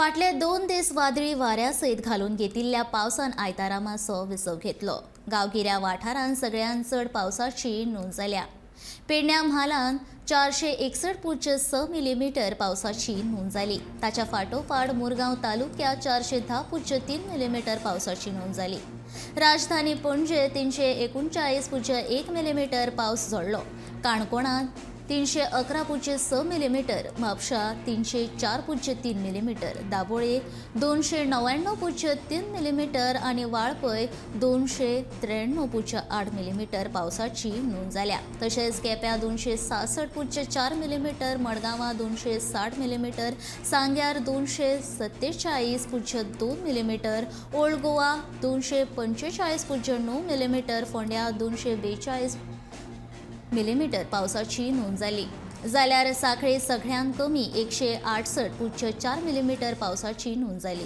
फाटले 2 दीस वादळी वाऱ्यासयत घालून घेतिल्ल्या पावसान आयतारा मातसो विसव घेतलो। गांवगिऱ्या वाठारांत सगळ्यांत चड पावसाची नोंद जाल्या। पेडण्यां म्हालांत 461.6 मिलीमीटर पावसाची नोंद जाली। ताच्या फाटोफाट मुरगांव तालुक्यात 410.3 मिलीमीटर पावसाची नोंद जाली। राजधानी पणजे 339.1 मिलीमीटर पावस झडलो। काणकोणांत 311.6 मिलीमीटर, म्हापशा 304.3 मिलीमीटर, दाबोळे 299.3 मिलीमीटर आणि वाळपय 293.8 मिलीमीटर पावसाची नोंद जाल्या। तशेंच केप्यां 266.4 मिलीमीटर, मडगांवां 260 मिलीमीटर, सांग्यार 247.2 मिलीमीटर, ओल्ड गोवा 245.9 मिलीमीटर, फोंड्या 242 मिलीमीटर पावसाची नोंद जाली। जाल्यार सांखळी सगळ्यांत कमी 168.4 मिलीमीटर पावसाची नोंद जाली।